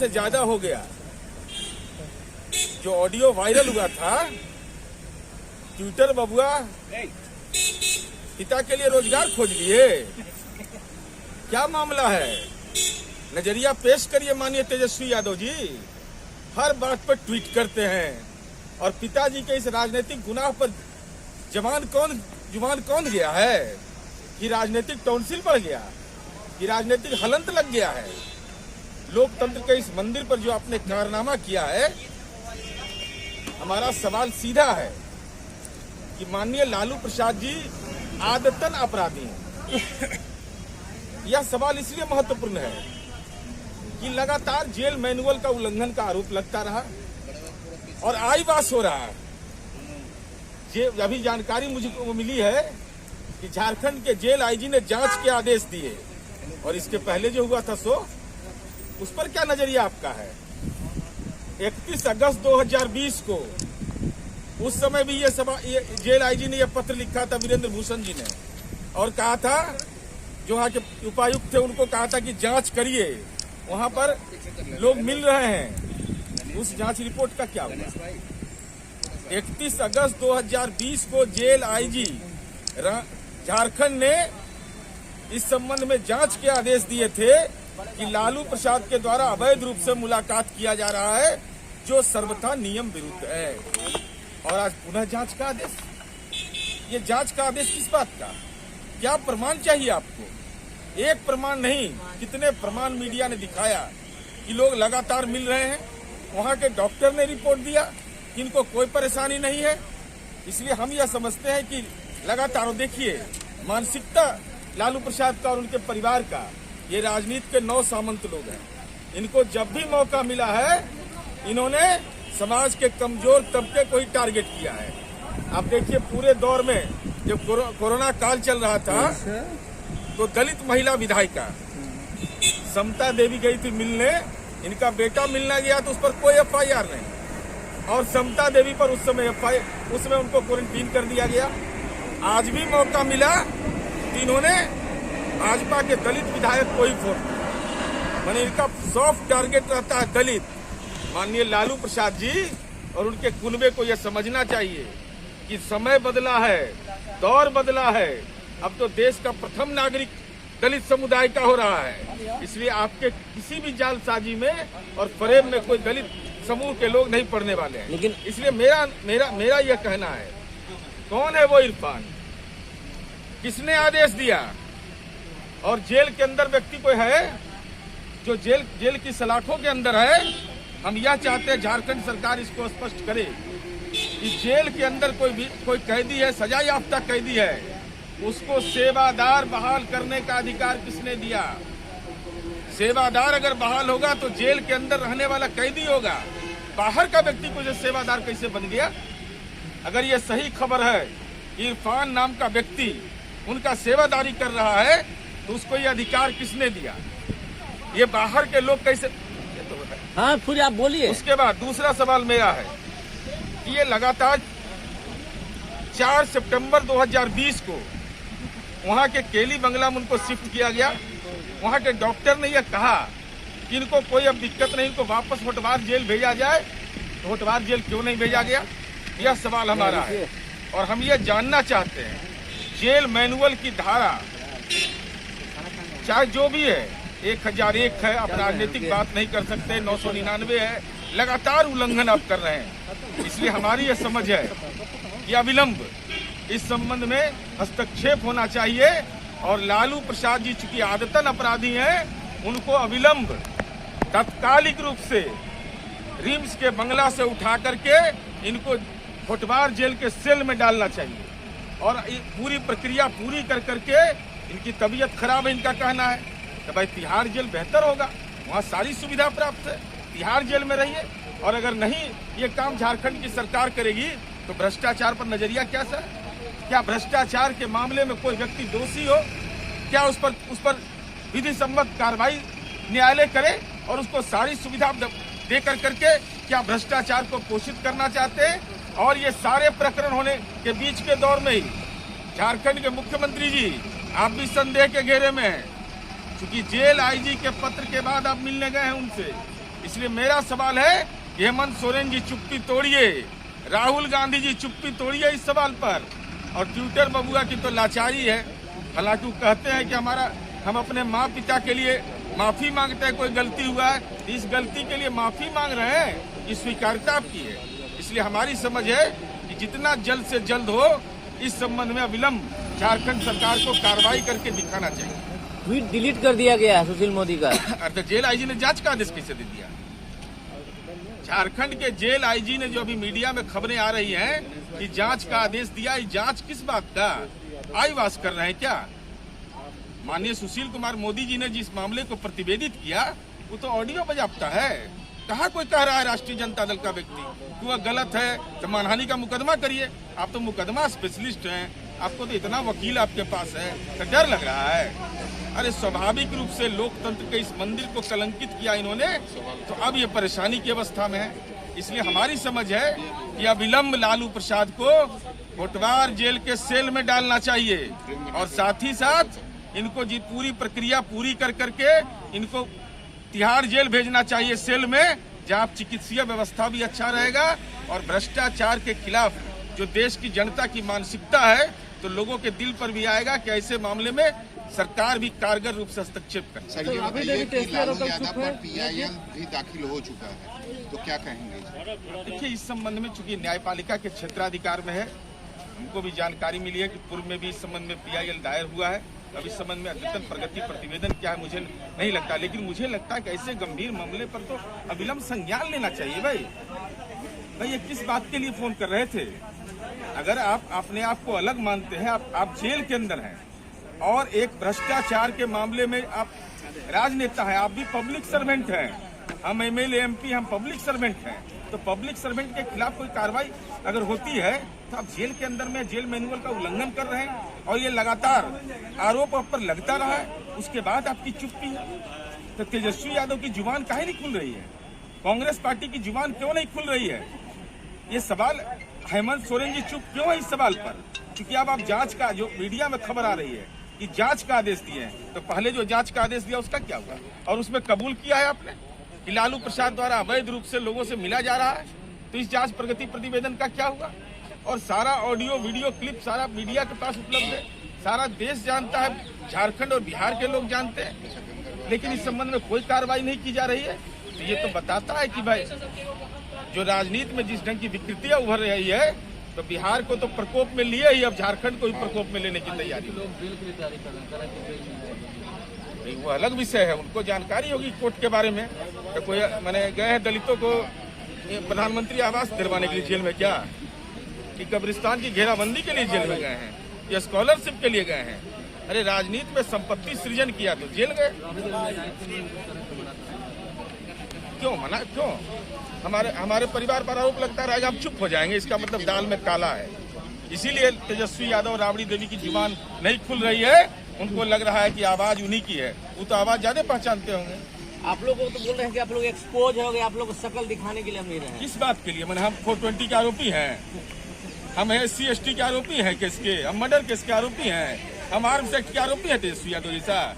से ज्यादा हो गया। जो ऑडियो वायरल हुआ था, ट्विटर बबुआ पिता के लिए रोजगार खोज लिए, क्या मामला है? नजरिया पेश करिए माननीय तेजस्वी यादव जी। हर बात पर ट्वीट करते हैं और पिताजी के इस राजनीतिक गुनाह पर जुबान कौन गया है कि राजनीतिक टॉन्सिल बढ़ गया, कि राजनीतिक हलंत लग गया है। लोकतंत्र के इस मंदिर पर जो आपने कारनामा किया है, हमारा सवाल सीधा है कि माननीय लालू प्रसाद जी आदतन अपराधी हैं। यह सवाल इसलिए महत्वपूर्ण है कि लगातार जेल मैनुअल का उल्लंघन का आरोप लगता रहा और आईवास हो रहा है। अभी जानकारी मुझको मिली है कि झारखंड के जेल आईजी ने जांच के आदेश दिए और इसके पहले जो हुआ था सो उस पर क्या नजरिया आपका है? 31 अगस्त 2020 को उस समय भी ये जेल आईजी ने यह पत्र लिखा था वीरेंद्र भूषण जी ने और कहा था, जो वहाँ के उपायुक्त थे उनको कहा था कि जांच करिए, वहां पर लोग मिल रहे हैं। उस जांच रिपोर्ट का क्या हुआ? 31 अगस्त 2020 को जेल आईजी झारखंड ने इस संबंध में जांच के आदेश दिए थे कि लालू प्रसाद के द्वारा अवैध रूप से मुलाकात किया जा रहा है, जो सर्वथा नियम विरुद्ध है। और आज पुनः जांच का आदेश। ये जांच का आदेश किस बात का? क्या प्रमाण चाहिए आपको? एक प्रमाण नहीं, कितने प्रमाण मीडिया ने दिखाया कि लोग लगातार मिल रहे हैं। वहां के डॉक्टर ने रिपोर्ट दिया कि इनको कोई परेशानी नहीं है। इसलिए हम यह समझते हैं कि लगातार देखिए मानसिकता लालू प्रसाद का और उनके परिवार का, ये राजनीति के 9 सामंत लोग हैं। इनको जब भी मौका मिला है, इन्होंने समाज के कमजोर तबके को ही टारगेट किया है। आप देखिए पूरे दौर में जब कोरोना काल चल रहा था तो दलित महिला विधायिका समता देवी गई थी मिलने, इनका बेटा मिलना गया तो उस पर कोई FIR नहीं और समता देवी पर उस समय उनको क्वारंटीन कर दिया गया। आज भी मौका मिला तो इन्होंने भाजपा के दलित विधायक को ही फोन, माने इनका सॉफ्ट टारगेट रहता है दलित। माननीय लालू प्रसाद जी और उनके कुनबे को यह समझना चाहिए कि समय बदला है, दौर बदला है। अब तो देश का प्रथम नागरिक दलित समुदाय का हो रहा है। इसलिए आपके किसी भी जालसाजी में और फरेब में कोई दलित समूह के लोग नहीं पड़ने वाले हैं। लेकिन इसलिए मेरा यह कहना है, कौन है वो इरफान, किसने आदेश दिया? और जेल के अंदर व्यक्ति कोई है जो जेल की सलाखों के अंदर है? हम यह चाहते हैं झारखंड सरकार इसको स्पष्ट करे कि जेल के अंदर कोई कैदी है, सजा याफ्ता कैदी है, उसको सेवादार बहाल करने का अधिकार किसने दिया? सेवादार अगर बहाल होगा तो जेल के अंदर रहने वाला कैदी होगा, बाहर का व्यक्ति को जो सेवादार कैसे बन गया? अगर ये सही खबर है, इरफान नाम का व्यक्ति उनका सेवादारी कर रहा है, तो उसको ये अधिकार किसने दिया? ये बाहर के लोग कैसे? हाँ फिर आप बोलिए। उसके बाद दूसरा सवाल मेरा है कि ये लगातार 4 सितंबर 2020 को वहां के केली बंगला में उनको शिफ्ट किया गया। वहां के डॉक्टर ने यह कहा कि इनको कोई अब दिक्कत नहीं, इनको वापस होटवार जेल भेजा जाए। तो होटवार जेल क्यों नहीं भेजा गया? यह सवाल हमारा है और हम ये जानना चाहते हैं। जेल मैनुअल की धारा चाहे जो भी है, 1001 है, आप राजनीतिक बात नहीं कर सकते, 999 है, लगातार उल्लंघन आप कर रहे हैं। इसलिए हमारी यह समझ है कि अविलंब इस संबंध में हस्तक्षेप होना चाहिए और लालू प्रसाद जी चूंकि आदतन अपराधी हैं, उनको अविलंब तात्कालिक रूप से रिम्स के बंगला से उठा करके इनको होटवार जेल के सेल में डालना चाहिए और पूरी प्रक्रिया पूरी कर करके, इनकी तबीयत खराब है, इनका कहना है, तो भाई तिहाड़ जेल बेहतर होगा, वहाँ सारी सुविधा प्राप्त है, तिहाड़ जेल में रहिए। और अगर नहीं ये काम झारखंड की सरकार करेगी तो भ्रष्टाचार पर नजरिया कैसा है? क्या भ्रष्टाचार के मामले में कोई व्यक्ति दोषी हो, क्या उस पर विधि सम्मत कार्रवाई न्यायालय करे और उसको सारी सुविधा दे करके क्या भ्रष्टाचार को पोषित करना चाहते हैं? और ये सारे प्रकरण होने के बीच के दौर में ही झारखंड के मुख्यमंत्री जी आप भी संदेह के घेरे में हैं, क्योंकि जेल आईजी के पत्र के बाद आप मिलने गए हैं उनसे इसलिए मेरा सवाल है, हेमंत सोरेन जी चुप्पी तोड़िए, राहुल गांधी जी चुप्पी तोड़िए इस सवाल पर। और ट्विटर बबुआ की तो लाचारी है। हालांकि वो कहते हैं कि हम अपने माँ पिता के लिए माफी मांगते हैं, कोई गलती हुआ है, इस गलती के लिए माफी मांग रहे हैं, ये स्वीकार्यता आपकी है। इसलिए हमारी समझ है कि जितना जल्द से जल्द हो इस संबंध में अविलंब झारखंड सरकार को कार्रवाई करके दिखाना चाहिए। ट्वीट डिलीट कर दिया गया है सुशील मोदी का। अरे जेल आईजी ने जांच का आदेश कैसे दे दिया? झारखंड के जेल आईजी ने जो अभी मीडिया में खबरें आ रही हैं कि जांच का आदेश दिया, ये जांच किस बात का? आईवास कर रहे हैं क्या? माननीय सुशील कुमार मोदी जी ने जिस मामले को प्रतिवेदित किया वो तो ऑडियो बजाता है। कहाँ कोई कह रहा है राष्ट्रीय जनता दल का व्यक्ति कि वह गलत है तो मानहानि का मुकदमा करिए। आप तो मुकदमा स्पेशलिस्ट हैं, आपको तो इतना वकील आपके पास है, तो डर लग रहा है। अरे स्वाभाविक रूप से लोकतंत्र के इस मंदिर को कलंकित किया इन्होंने, तो अब ये परेशानी की अवस्था में है। इसलिए हमारी समझ है कि अविलंब लालू प्रसाद को कोटवार जेल के सेल में डालना चाहिए और साथ ही साथ इनको जी पूरी प्रक्रिया पूरी कर करके इनको तिहाड़ जेल भेजना चाहिए, सेल में, जहां चिकित्सीय व्यवस्था भी अच्छा रहेगा और भ्रष्टाचार के खिलाफ जो देश की जनता की मानसिकता है तो लोगों के दिल पर भी आएगा कि ऐसे मामले में सरकार भी कारगर रूप से हस्तक्षेप करे। सर, ये बताइए कि लालू यादव पर PIL भी दाखिल हो चुका है, तो क्या कहेंगे? देखिए, इस संबंध में चूंकि न्यायपालिका के क्षेत्राधिकार में है, हमको भी जानकारी मिली है कि पूर्व में भी इस संबंध में PIL दायर हुआ है। अब इस संबंध में अद्यतन प्रगति प्रतिवेदन क्या है मुझे नहीं लगता, लेकिन मुझे लगता है कि ऐसे गंभीर मामले पर तो अविलंब संज्ञान लेना चाहिए। भाई ये किस बात के लिए फोन कर रहे थे? अगर आप अपने आप को अलग मानते हैं, आप जेल के अंदर हैं और एक भ्रष्टाचार के मामले में आप राजनेता हैं, आप भी पब्लिक सर्वेंट हैं, हम MLA MP हम पब्लिक सर्वेंट हैं, तो पब्लिक सर्वेंट के खिलाफ कोई कार्रवाई अगर होती है तो आप जेल के अंदर में जेल मैनुअल का उल्लंघन कर रहे हैं और ये लगातार आरोप आप पर लगता रहा है, उसके बाद आपकी चुप्पी है। तो तेजस्वी यादव की जुबान काहे नहीं खुल रही है? कांग्रेस पार्टी की जुबान क्यों नहीं खुल रही है? ये सवाल, हेमंत सोरेन जी चुप क्यों है इस सवाल पर? क्योंकि अब आप जांच का, जो मीडिया में खबर आ रही है कि जांच का आदेश दिए हैं, तो पहले जो जांच का आदेश दिया उसका क्या हुआ? और उसमें कबूल किया है आपने कि लालू प्रसाद द्वारा अवैध रूप से लोगों से मिला जा रहा है, तो इस जांच प्रगति प्रतिवेदन का क्या हुआ? और सारा ऑडियो वीडियो क्लिप सारा मीडिया के पास उपलब्ध है, सारा देश जानता है, झारखंड और बिहार के लोग जानते हैं, लेकिन इस संबंध में कोई कार्रवाई नहीं की जा रही है। तो ये तो बताता है कि भाई जो राजनीति में जिस ढंग की विकृतियां उभर रही है, तो बिहार को तो प्रकोप में लिए ही, अब झारखंड को भी प्रकोप में लेने की तैयारी। वो अलग विषय है, उनको जानकारी होगी कोर्ट के बारे में। तो कोई मैंने गए हैं दलितों को प्रधानमंत्री आवास दिलवाने के लिए जेल में, क्या कि कब्रिस्तान की घेराबंदी के लिए जेल में गए हैं या स्कॉलरशिप के लिए गए हैं? अरे राजनीति में संपत्ति सृजन किया तो जेल गए, क्यों मना? क्यों? हमारे परिवार पर आरोप लगता रहेगा, हम चुप हो जाएंगे, इसका मतलब दाल में काला है। इसीलिए तेजस्वी यादव और राबड़ी देवी की जुबान नहीं खुल रही है। उनको लग रहा है कि आवाज उन्हीं की है, वो तो आवाज ज्यादा पहचानते होंगे। आप लोग तो बोल रहे हैं कि आप लोग एक्सपोज हो गए, आप लोग शक्ल दिखाने के लिए हम हैं। किस बात के लिए? मैंने हम 420 के आरोपी हैं, हम SC ST के आरोपी हैं, केस के, हम मर्डर केस के आरोपी हैं, हम आर्म्स एक्ट के आरोपी हैं। तेजस्वी यादव जैसा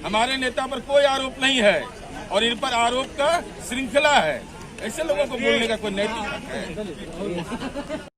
हमारे नेता पर कोई आरोप नहीं है और इन पर आरोप का श्रृंखला है। ऐसे लोगों को बोलने का कोई नैतिक हक है?